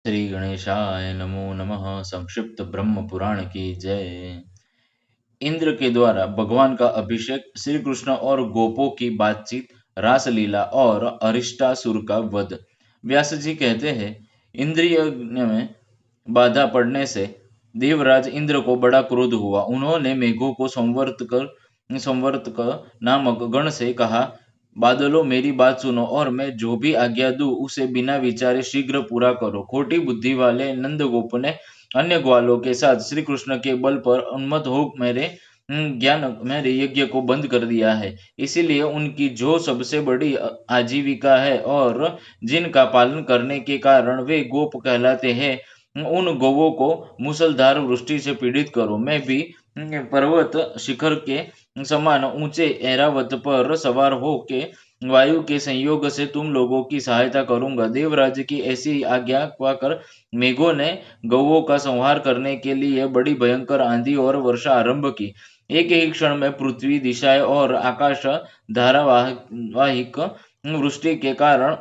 श्री गणेशाय नमो नमः। संक्षिप्त ब्रह्म पुराण की जय। इंद्र के द्वारा भगवान का अभिषेक, श्री कृष्ण और गोपों की बातचीत, रासलीला और अरिष्टासुर का वध। व्यास जी कहते हैं, इंद्रिय यज्ञ में बाधा पड़ने से देवराज इंद्र को बड़ा क्रोध हुआ। उन्होंने मेघों को संवर्तक नामक गण से कहा, बादलों मेरी बात सुनो और मैं जो भी आज्ञा दूं उसे बिना विचारे शीघ्र पूरा करो। खोटी बुद्धि वाले नंदगोप ने अन्य ग्वालों के साथ श्री कृष्ण के बल पर उन्मत्त हो मेरे यज्ञ को बंद कर दिया है। इसीलिए उनकी जो सबसे बड़ी आजीविका है और जिनका पालन करने के कारण वे गोप कहलाते हैं, उन गौवों को मूसलधार वृष्टि से पीड़ित करो। मैं भी पर्वत शिखर के समान ऊंचे ऐरावत पर सवार हो के वायु के संयोग से तुम लोगों की सहायता करूंगा। देवराज की ऐसी आज्ञा पाकर मेघों ने गौवों का संहार करने के लिए बड़ी भयंकर आंधी और वर्षा आरंभ की। एक ही क्षण में पृथ्वी, दिशाएं और आकाश धारावाहिक वृष्टि के कारण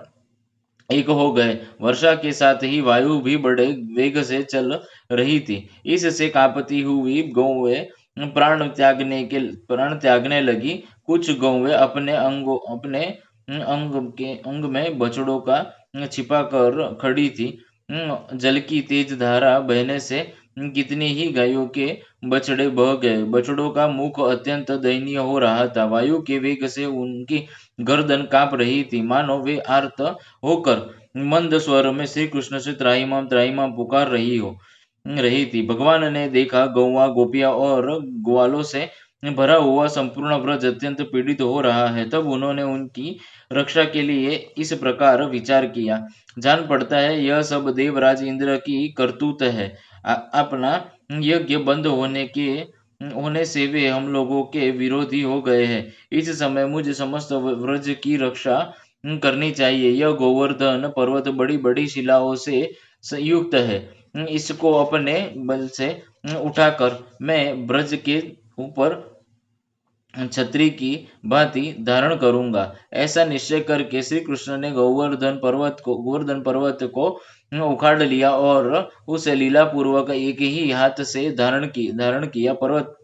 एक हो गए। वर्षा के साथ ही वायु भी बड़े वेग से चल रही थी। इससे कांपती हुई गौएं प्राण त्यागने लगी। कुछ गौएं अपने अंग में बछड़ों का छिपा कर खड़ी थी। जल की तेज धारा बहने से कितनी ही गायों के बछड़े बह गए। बछड़ों का मुख अत्यंत दयनीय हो रहा था। वायु के वेग से उनकी गर्दन कांप रही थी, मानो वे आर्त होकर मंद स्वर में श्री कृष्ण से त्राहिमाम त्राहिमाम पुकार रही थी। भगवान ने देखा गौवा, गोपियां और ग्वालों से भरा हुआ संपूर्ण व्रज अत्यंत पीड़ित हो रहा है। तब उन्होंने उनकी रक्षा के लिए इस प्रकार विचार किया, जान पड़ता है यह सब देवराज इंद्र की करतूत है। अपना यज्ञ बंद होने से वे हम लोगों के विरोधी हो गए हैं। इस समय मुझे समस्त व्रज की रक्षा करनी चाहिए। यह गोवर्धन पर्वत बड़ी बड़ी शिलाओं से संयुक्त है। इसको अपने बल से उठाकर मैं ब्रज के ऊपर छतरी की भांति धारण करूंगा। ऐसा निश्चय करके श्री कृष्ण ने गोवर्धन पर्वत को उखाड़ लिया और उसे लीला पूर्वक एक ही हाथ से धारण किया। पर्वत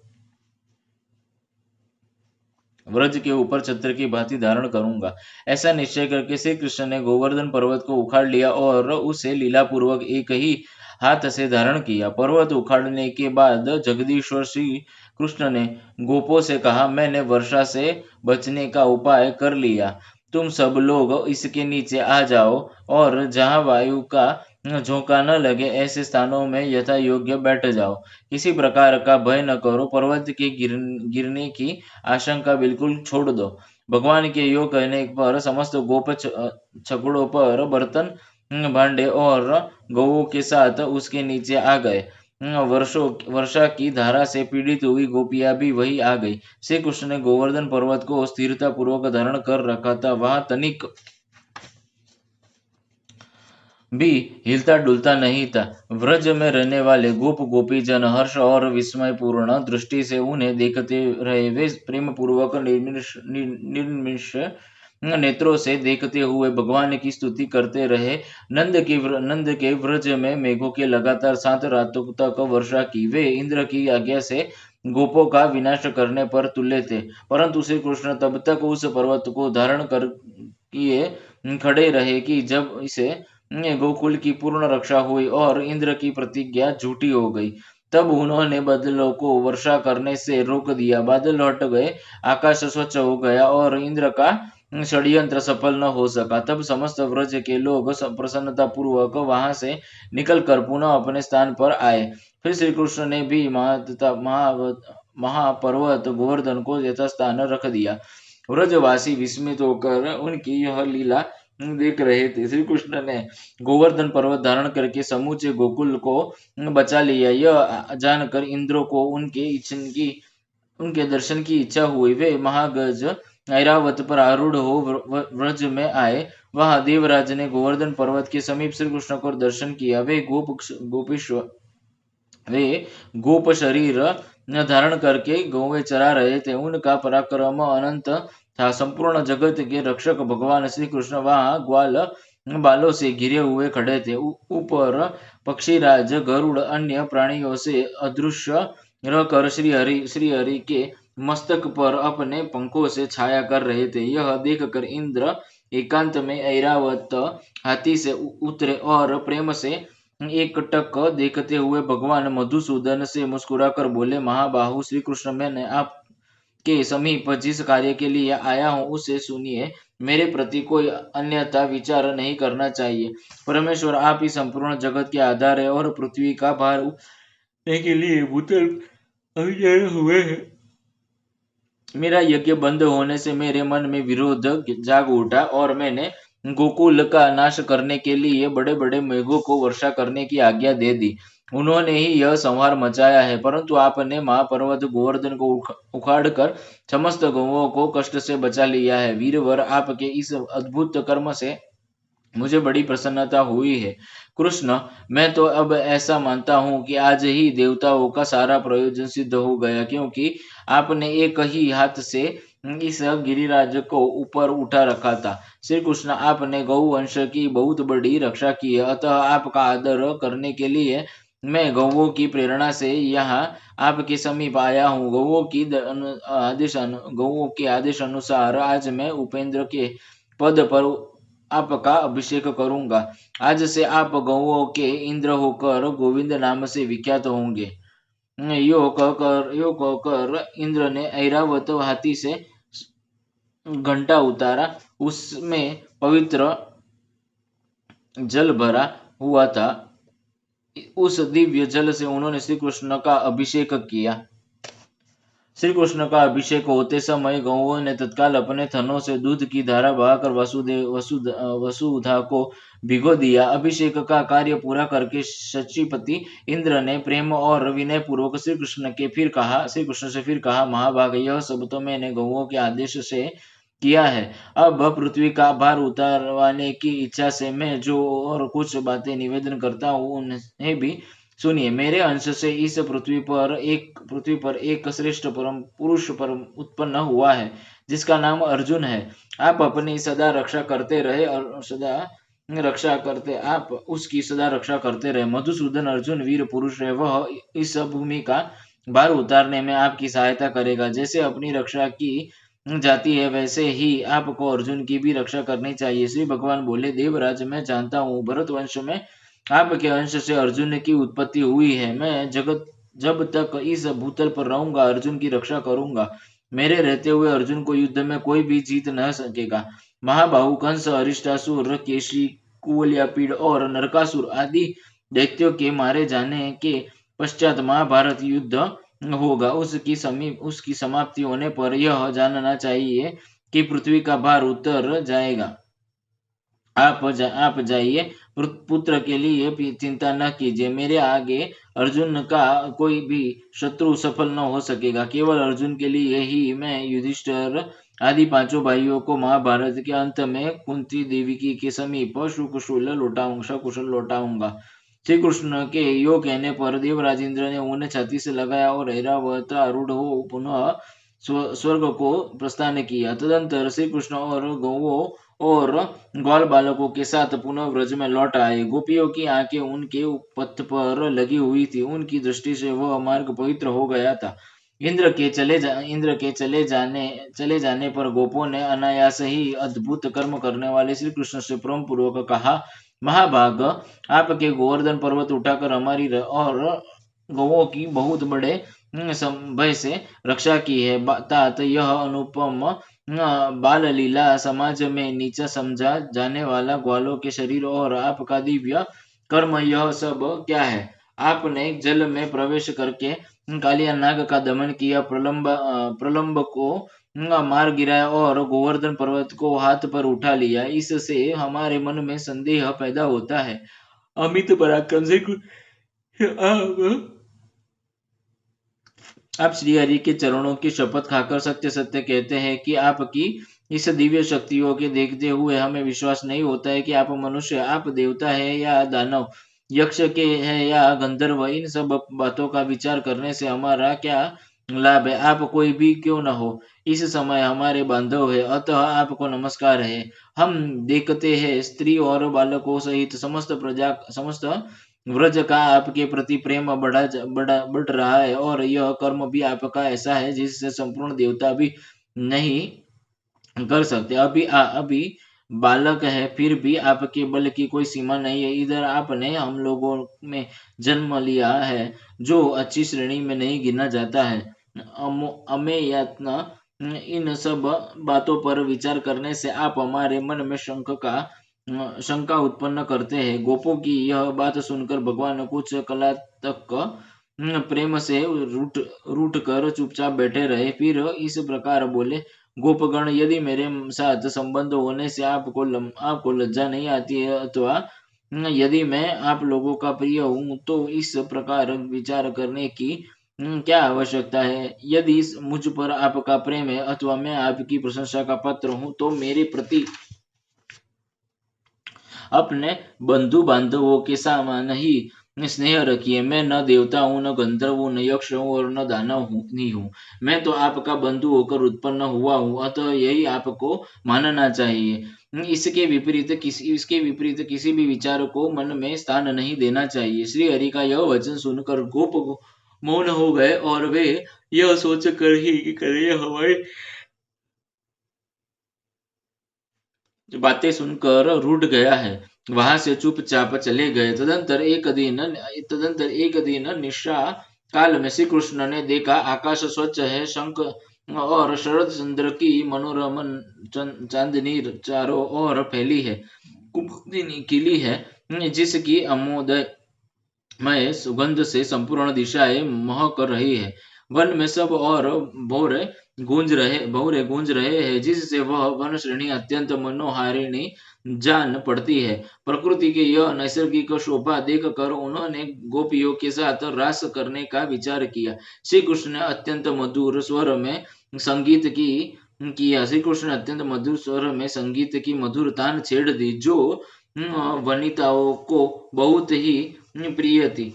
व्रज के ऊपर छत्र की भांति धारण करूंगा। ऐसा निश्चय करके श्री कृष्ण ने गोवर्धन पर्वत को उखाड़ लिया और उसे लीला पूर्वक एक ही हाथ से धारण किया। पर्वत उखाड़ने के बाद जगदीश्वर श्री कृष्ण ने गोपों से कहा, मैंने वर्षा से बचने का उपाय कर लिया। तुम सब लोग इसके नीचे आ जाओ और जहां वायु का झोंका न लगे ऐसे स्थानों में यथा योग्य बैठ जाओ। किसी प्रकार का भय न करो। पर्वत के गिरने की आशंका बिल्कुल छोड़ दो। भगवान के योग कहने पर समस्त गोप छकड़ों पर बर्तन, भांडे और गौओं के साथ उसके नीचे आ गए। वर्षा की धारा से पीड़ित हुई गोपियां भी वही आ गई। श्री कृष्ण ने गोवर्धन पर्वत को स्थिरता पूर्वक धारण कर रखा था। वहां तनिक भी हिलता डुलता नहीं था। व्रज में रहने वाले गोप गोपी जन हर्ष और विस्मय पूर्ण दृष्टि से उन्हें देखते रहे। वे प्रेम पूर्वक निर्मिष नेत्रों से देखते हुए भगवान की स्तुति करते रहे। नंद के व्रज में मेघों के लगातार 7 रातों तक वर्षा की। वे इंद्र की आज्ञा से गोपों का विनाश करने पर तुले थे, परंतु श्री कृष्ण तब तक उस पर्वत को धारण कर किए खड़े रहे कि जब इसे गोकुल की पूर्ण रक्षा हुई और इंद्र की प्रतिज्ञा झूठी हो गई। तब उन्होंने बादलों को वर्षा करने से रोक दिया। बादल हट गए, आकाश स्वच्छ हो गया और इंद्र का षड्यंत्र सफल न हो सका। तब समस्त व्रज के लोग प्रसन्नता पूर्वक वहां से निकलकर पुनः अपने स्थान पर आए। फिर श्री कृष्ण ने भी महापर्वत गोवर्धन को यथास्थान रख दिया। व्रजवासी विस्मित होकर उनकी यह लीला देख रहे थे। श्री कृष्ण ने गोवर्धन पर्वत धारण करके समूचे गोकुल को बचा लिया। यह जानकर इंद्र को उनके दर्शन की इच्छा हुई। वे महागज ऐरावत पर आरूढ़ हो व्रज में आए। वहां देवराज ने गोवर्धन पर्वत के समीप श्री कृष्ण को दर्शन किया। वे गोप शरीर धारण करके गौवें चरा रहे थे। उनका पराक्रम अनंत था। संपूर्ण जगत के रक्षक भगवान श्री कृष्ण वहां ग्वाल बालों से घिरे हुए खड़े थे। ऊपर पक्षीराज गरुड़ अन्य प्राणियों से अदृश्य रहकर श्री हरि के मस्तक पर अपने पंखों से छाया कर रहे थे। यह देखकर इंद्र एकांत में ऐरावत हाथी से उतरे और प्रेम से एक टक देखते हुए भगवान मधुसूदन से मुस्कुराकर बोले, महाबाहु श्री कृष्ण, मैंने आप के समीप जिस कार्य के लिए आया हूँ उसे सुनिए। मेरे प्रति कोई अन्यथा विचार नहीं करना चाहिए। परमेश्वर, आप ही संपूर्ण जगत के आधार है और पृथ्वी का भार उठाने के लिए भूतल अवतीर्ण हुए हैं। मेरा यज्ञ बंद होने से मेरे मन में विरोध जाग उठा और मैंने गोकुल का नाश करने के लिए बड़े बड़े मेघों को वर्षा करने की आज्ञा दे दी। उन्होंने ही यह संहार मचाया है, परंतु आपने महापर्वत गोवर्धन को उखाड़ कर समस्त गौओं को कष्ट से बचा लिया है। वीरवर, आपके इस अद्भुत कर्म से मुझे बड़ी प्रसन्नता हुई है। कृष्ण, मैं तो अब ऐसा मानता हूँ कि आज ही देवताओं का सारा प्रयोजन सिद्ध हो गया, क्योंकि आपने एक ही हाथ से इस गिरिराज को ऊपर उठा रखा था। श्री कृष्ण, आपने गौवंश की बहुत बड़ी रक्षा की है, अतः आपका आदर करने के लिए मैं गौवों की प्रेरणा से यहाँ आपके समीप आया हूँ। गौवों के आदेश अनुसार आज मैं उपेंद्र के पद पर आपका अभिषेक करूंगा। आज से आप गौओं के इंद्र होकर गोविंद नाम से विख्यात होंगे। यो कहकर इंद्र ने ऐरावत हाथी से घंटा उतारा। उसमें पवित्र जल भरा हुआ था। उस दिव्य जल से उन्होंने श्री कृष्ण का अभिषेक किया। श्री कृष्ण का अभिषेक होते समय गौओं ने तत्काल अपने थनों से दूध की धारा बहाकर वसुधा को भिगो दिया। अभिषेक का कार्य पूरा करके शचीपति इंद्र ने प्रेम और विनय पूर्वक श्री कृष्ण से फिर कहा, महाभाग, यह सब तो मैंने गौओं के आदेश से किया है। अब पृथ्वी का भार उतारवाने की इच्छा से मैं जो और कुछ बातें निवेदन करता हूँ उन्हें भी सुनिए। मेरे अंश से इस पृथ्वी पर एक श्रेष्ठ परम पुरुष परम उत्पन्न हुआ है, जिसका नाम अर्जुन है। आप अपनी सदा रक्षा करते रहे और आप उसकी सदा रक्षा करते रहे। मधुसूदन अर्जुन वीर पुरुष है, वह इस भूमि का भार उतारने में आपकी सहायता करेगा। जैसे अपनी रक्षा की जाती है, वैसे ही आपको अर्जुन की भी रक्षा करनी चाहिए। श्री भगवान बोले, देवराज, मैं जानता हूँ भरत वंश में आपके अंश से अर्जुन की उत्पत्ति हुई है। मैं जब तक इस भूतल पर रहूंगा अर्जुन की रक्षा करूंगा। मेरे रहते हुए अर्जुन को युद्ध में कोई भी जीत न सकेगा। महाबाहु, कंस, अरिष्टासुर, केशी, कुवलयापीड़ और नरकासुर आदि दैत्यों के मारे जाने के पश्चात महाभारत युद्ध होगा। उसकी समाप्ति होने पर यह जानना चाहिए कि पृथ्वी का भार उतर जाएगा। आप जाइए, पुत्र के लिए चिंता न कीजिए। मेरे आगे अर्जुन का कोई भी शत्रु सफल न हो सकेगा। केवल अर्जुन के लिए ही मैं युधिष्ठिर आदि पांचों भाइयों को महाभारत के अंत में कुंती देवी के समीप सकुशल लौटाऊंगा। श्री कृष्ण के यो कहने पर देवराज इंद्र ने उन्हें छाती से लगाया और ऐरावत आरूढ़ हो पुनः स्वर्ग को प्रस्थान किया। तदंतर श्री कृष्ण और गौओं और ग्वाल बालकों के साथ पुनः ब्रज में लौट आए। गोपियों की आंखें उनके पथ पर लगी हुई थी। उनकी दृष्टि से वह मार्ग पवित्र हो गया था। इंद्र के चले जाने पर गोपों ने अनायास ही अद्भुत कर्म करने वाले श्री कृष्ण से प्रेम पूर्वक कहा, महाभाग, आपके गोवर्धन पर्वत उठाकर हमारी और गौओं की बहुत बड़े भय से रक्षा की है। तात यह अनुपम बाल लीला समाज में नीचा समझा जाने वाला ग्वालों के शरीर और आपका दिव्य कर्म, यह सब क्या है? आपने जल में प्रवेश करके कालिया नाग का दमन किया, प्रलंब को मार गिराया और गोवर्धन पर्वत को हाथ पर उठा लिया। इससे हमारे मन में संदेह पैदा होता है। अमित पराक्रम से आप श्री हरि के चरणों की शपथ खाकर सत्य सत्य कहते हैं कि आपकी इस दिव्य शक्तियों के देखते हुए हमें विश्वास नहीं होता है कि आप मनुष्य, आप देवता है या दानव, यक्ष के है या गंधर्व। इन सब बातों का विचार करने से हमारा क्या लाभ है, आप कोई भी क्यों न हो, इस समय हमारे बांधव है, अतः आपको नमस्कार है। हम देखते हैं स्त्री और बालकों सहित समस्त व्रज का आपके प्रति प्रेम बढ़ रहा है, और यह कर्म भी आपका ऐसा है जिससे संपूर्ण देवता भी नहीं कर सकते। अभी बालक है, फिर भी आपके बल की कोई सीमा नहीं है। इधर आपने हम लोगों में जन्म लिया है जो अच्छी श्रेणी में नहीं गिना जाता है। अमे यातना इन सब बातों पर विचार करने से आप हमारे मन में शंका उत्पन्न करते हैं। गोपों की यह बात सुनकर भगवान कुछ कला तक प्रेम से रूठ कर चुपचाप बैठे रहे, फिर इस प्रकार बोले, गोपगण, यदि मेरे साथ संबंध होने से आपको लज्जा नहीं आती है, अथवा यदि मैं आप लोगों का प्रिय हूँ, तो इस प्रकार विचार करने की क्या आवश्यकता है। यदि मुझ पर आपका प्रेम है, अथवा मैं आपकी प्रशंसा का पात्र हूँ, तो मेरे प्रति अपने बंधु बांधवों के समान ही स्नेह रखिए। मैं न देवता हूँ, न गंधर्व हूँ, न यक्ष हूँ, और न दानव नहीं हूँ। मैं तो आपका बंधु होकर उत्पन्न हुआ हूँ, अतः यही आपको मानना चाहिए। इसके विपरीत किसी भी विचार को मन में स्थान नहीं देना चाहिए। श्री हरि का यह वचन सुनकर गोप मौन हो गए, और वे यह सोच कर ही कि करे हमारी बातें सुनकर रूठ गया है, वहां से चुपचाप चले गए। तदंतर एक दिन निशा काल में श्री कृष्ण ने देखा, आकाश स्वच्छ है, शंख और शरद चंद्र की मनोरम चांदनी चारों ओर फैली है, कुमुदिनी खिली है, जिसकी अमोदय मैं सुगंध से संपूर्ण दिशाएं महक रही है। वन में सब और भौरे भौरे गूंज रहे हैं, जिससे वह वन श्रेणी अत्यंत मनोहारिणी जान पड़ती है। प्रकृति की यह नैसर्गिक शोभा देख कर उन्होंने गोपियों के साथ रास करने का विचार किया। श्री कृष्ण ने अत्यंत मधुर स्वर में संगीत की किया श्री कृष्ण ने अत्यंत मधुर स्वर में संगीत की मधुर तान छेड़ दी, जो वनिताओं को बहुत ही प्रिय थी।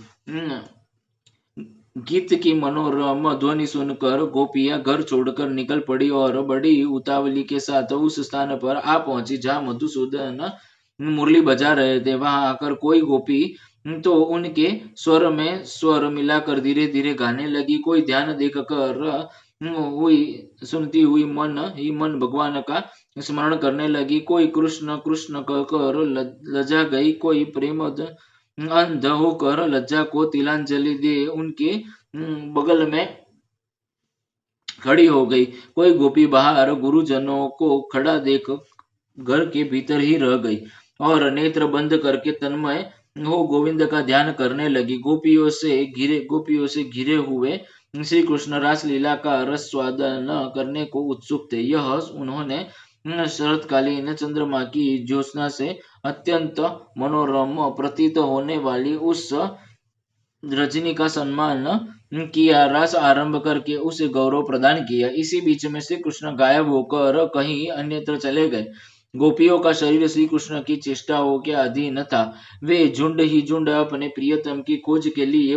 गीत की मनोरम ध्वनि सुनकर गोपियां घर छोड़कर निकल पड़ी, और बड़ी उतावली के साथ उस स्थान पर आ पहुंची जहां मधुसूदन मुरली बजा रहे थे। वहां आकर कोई गोपी तो उनके स्वर में स्वर मिलाकर धीरे धीरे गाने लगी। कोई ध्यान देखकर हुई सुनती हुई मन ही मन भगवान का स्मरण करने लगी। कोई कृष्ण कृष्ण कहकर लजा गई, कोई प्रेम अंध होकर लज्जा को तिलांजलि दे उनके बगल में खड़ी हो गई। कोई गोपी बाहर गुरुजनों को खड़ा देख घर के भीतर ही रह गई, और नेत्र बंद करके तन्मय हो गोविंद का ध्यान करने लगी। गोपियों से घिरे हुए श्री कृष्ण रास लीला का रस स्वादन करने को उत्सुक थे। यह उन्होंने शरतकालीन चंद्रमा की ज्योत्सना से अत्यंत मनोरम प्रतीत होने वाली उस रजनी का सम्मान किया, रस आरंभ करके उसे गौरव प्रदान किया। इसी बीच में श्री कृष्ण गायब होकर कहीं अन्यत्र चले गए। गोपियों का शरीर श्री कृष्ण की चेष्टाओं के अधीन था। वे झुंड ही झुंड अपने प्रियतम की खोज के लिए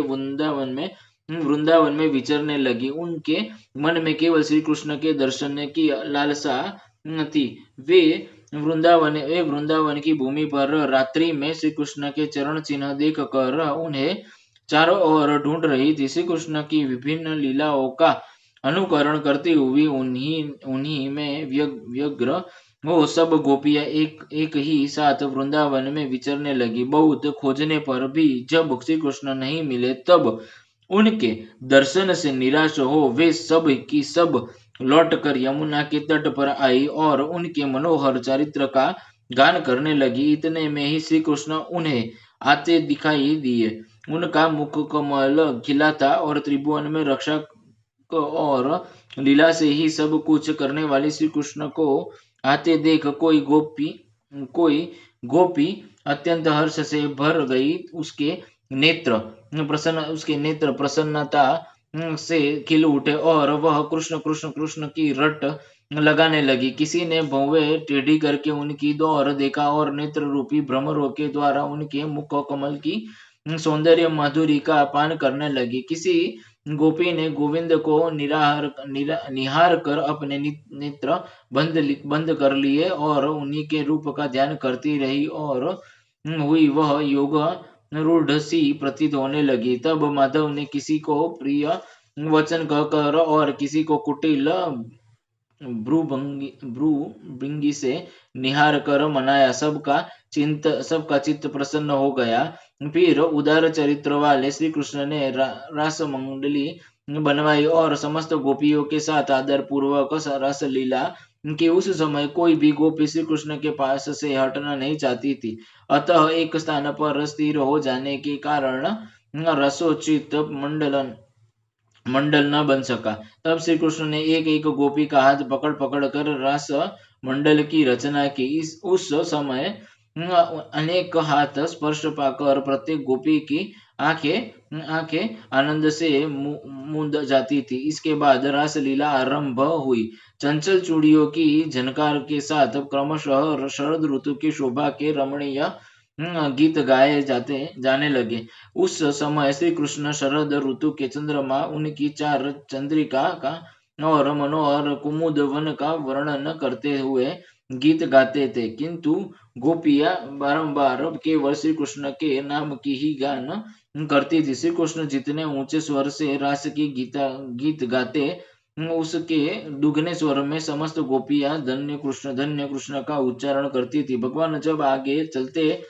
वृंदावन में विचरने लगी। उनके मन में केवल श्री कृष्ण के दर्शन की लालसा थी। वे वृंदावन की भूमि पर रात्रि में श्री कृष्ण के चरण चिन्ह देख कर उन्हें चारों ओर ढूंढ रही थी। श्री कृष्ण की विभिन्न लीलाओं का अनुकरण करती हुई उन्हीं में व्यग्र वो सब गोपियां एक ही साथ वृंदावन में विचरने लगी। बहुत खोजने पर भी जब श्री कृष्ण नहीं मिले, तब उनके दर्शन से निराश हो वे सब की सब लौटकर यमुना के तट पर आई और उनके मनोहर चरित्र का गान करने लगी। इतने में ही श्री कृष्ण उन्हें आते दिखाई दिए। उनका मुख कमल खिला था, और त्रिभुवन में रक्षक और लीला से ही सब कुछ करने वाले श्री कृष्ण को आते देख कोई गोपी अत्यंत हर्ष से भर गई। उसके नेत्र प्रसन्नता से खिल उठे, और वह कृष्ण कृष्ण कृष्ण की रट लगाने लगी। किसी ने भौवें टेढ़ी करके उनकी ओर देखा, और नेत्र रूपी भ्रमरों के द्वारा उनके मुख कमल की सौंदर्य माधुरी का पान करने लगी। किसी गोपी ने गोविंद को निहार कर अपने नेत्र बंद कर लिए और उन्हीं के रूप का ध्यान करती रही और हुई वह योग रूढ़ सी प्रतीत होने लगी। तब माधव ने किसी को प्रिय वचन कहकर और किसी को कुटिल भ्रूभंगी से निहार कर मनाया। सबका चित्त प्रसन्न हो गया। फिर उदार चरित्र वाले श्री कृष्ण ने रास मंडली बनवाई और समस्त गोपियों के साथ आदर पूर्वक रस लीला कि उस समय कोई भी गोपी श्री कृष्ण के पास से हटना नहीं चाहती थी। अतः एक स्थान पर स्थिर हो जाने के कारण रसोचित मंडल न बन सका। तब श्री कृष्ण ने एक एक गोपी का हाथ पकड़ पकड़ कर रस मंडल की रचना की। उस समय अनेक हाथ स्पर्श पाकर प्रत्येक गोपी की आंखें आनंद से मूंद जाती थी। इसके बाद रास लीला आरंभ हुई। चंचल चूड़ियों की झनकार के साथ क्रमशः शरद ऋतु की शोभा के रमणीय गीत गाए जाने लगे। उस समय श्री कृष्ण शरद ऋतु के चंद्रमा, उनकी चार चंद्रिका का और मनोहर कुमुद वन का वर्णन करते हुए गीत गाते थे, किंतु गोपियां बारंबार केवल श्री कृष्ण के नाम की ही गान करती थी। श्री कृष्ण जितने ऊंचे स्वर से रास की गीत गाते, उसके दुगने स्वर में समस्त गोपियां धन्य कृष्ण का उच्चारण करती थी। भगवान जब आगे चलते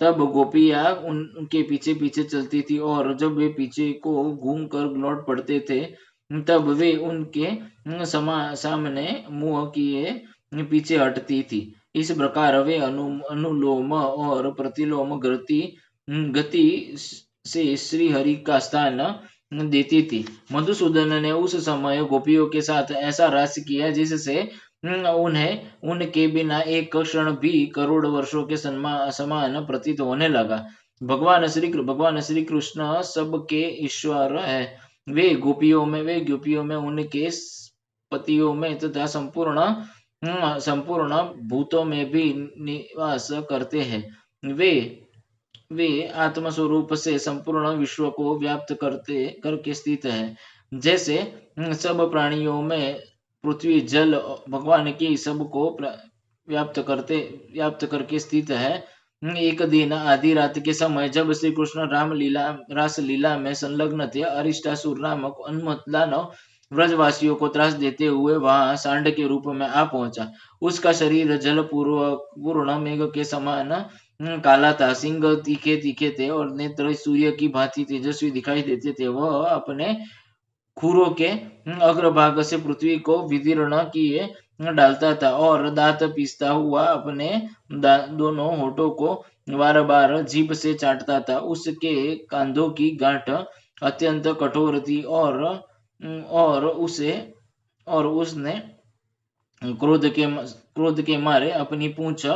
तब गोपियां उनके पीछे पीछे चलती थी और जब वे पीछे को घूम कर लौट पड़ते थे तब वे उनके सामने मुंह किए पीछे हटती थी। इस प्रकार वे अनुलोम और प्रतिलोम गति से श्री हरि का स्थान देती थी। मधुसूदन ने उस समय गोपियों के साथ ऐसा रास किया जिससे उन्हें उनके बिना एक क्षण भी करोड़ वर्षों के समान प्रतीत होने लगा। भगवान श्री कृष्ण सबके ईश्वर है। वे गोपियों में उनके पतियों में तथा संपूर्ण भूतों में भी निवास करते हैं। वे आत्म स्वरूप से संपूर्ण विश्व को व्याप्त करके स्थित है। जैसे सब प्राणियों में पृथ्वी जल भगवान की सबको व्याप्त करके स्थित है। एक दिन आधी रात के समय जब श्री कृष्ण रास लीला में संलग्न थे, अरिष्टासुर नामक उन्मत्त दानव व्रजवासियों को त्रास देते हुए वहां सांड के रूप में आ पहुंचा। उसका शरीर जल पूर्ण मेघ के समान काला था। सिंह तीखे तीखे थे और नेत्र सूर्य की भांति तेजस्वी दिखाई देते थे। वह अपने खुरों के अग्रभाग से पृथ्वी को विदीर्ण किए डालता था और दांत पीसता हुआ अपने दोनों होठों को बार बार जीभ से चाटता था। उसके कंधों की गांठ अत्यंत कठोर थी और उसने क्रोध के मारे अपनी पूंछ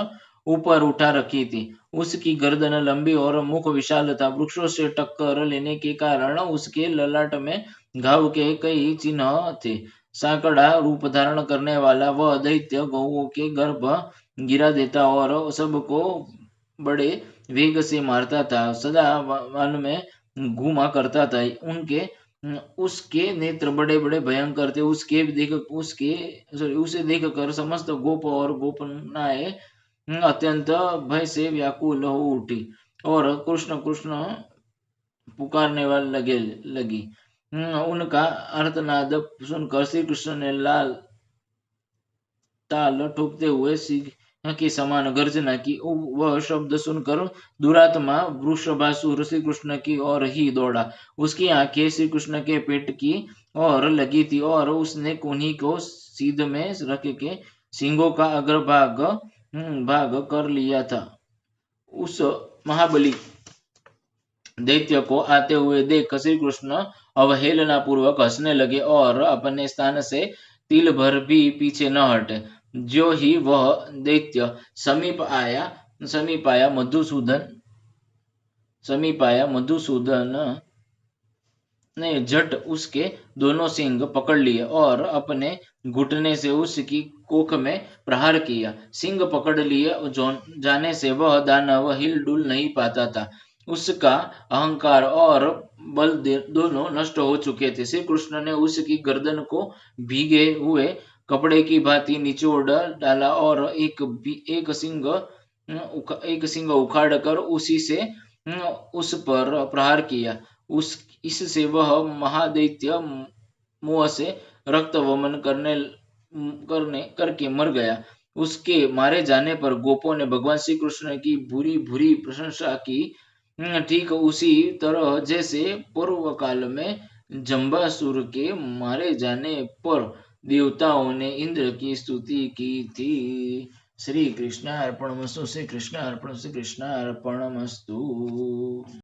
ऊपर उठा रखी थी। उसकी गर्दन लंबी और मुख विशाल था। वृक्षों से टक्कर लेने के कारण उसके ललाट में घाव के कई चिन्ह थे। सांकड़ा रूप धारण करने वाला वह दैत्य गौओं के गर्भ गिरा देता और सबको बड़े वेग से मारता था। सदा वन में घूमा करता था। उसके नेत्र बड़े बड़े भयंकर थे। उसे देखकर समस्त गोप और गोपनाएं अत्यंत भय से व्याकुल हो उठी और कृष्ण कृष्ण पुकारने वाले लगी। उनका अर्थनाद सुनकर श्री कृष्ण ने ताल ठोकते हुए सिंह के समान गर्जना की। वह शब्द सुनकर दुरात्मा वृषभासुर श्री कृष्ण की ओर ही दौड़ा। उसकी आंखें श्री कृष्ण के पेट की ओर लगी थी और उसने कुन्ही को सीध में रख के सिंहों का अग्रभाग भाग कर लिया था। उस महाबली दैत्य को आते हुए देख श्री कृष्ण अवहेलना पूर्वक हंसने लगे और अपने स्थान से तिल भर भी पीछे न हटे। जो ही वह दैत्य समीप आया मधुसूदन ने झट उसके दोनों सींग पकड़ लिए और अपने घुटने से उसकी कोख में प्रहार किया। सींग पकड़ लिए जाने से वह दानव हिल डुल नहीं पाता था। उसका अहंकार और बल दोनों नष्ट हो चुके थे। श्री कृष्ण ने उसकी गर्दन को भीगे हुए कपड़े की भांति निचोड़ डाला और एक सिंग उखाड़ कर उसी से उस पर प्रहार किया। उस इससे वह महादैत्य मुंह से रक्त वमन करके मर गया। उसके मारे जाने पर गोपों ने भगवान श्री कृष्ण की बुरी बुरी प्रशंसा की, ठीक उसी तरह जैसे पूर्व काल में जम्बासुर के मारे जाने पर देवताओं ने इंद्र की स्तुति की थी। श्री कृष्ण अर्पणमस्तु, श्री कृष्ण अर्पण, श्री कृष्ण अर्पणमस्तु।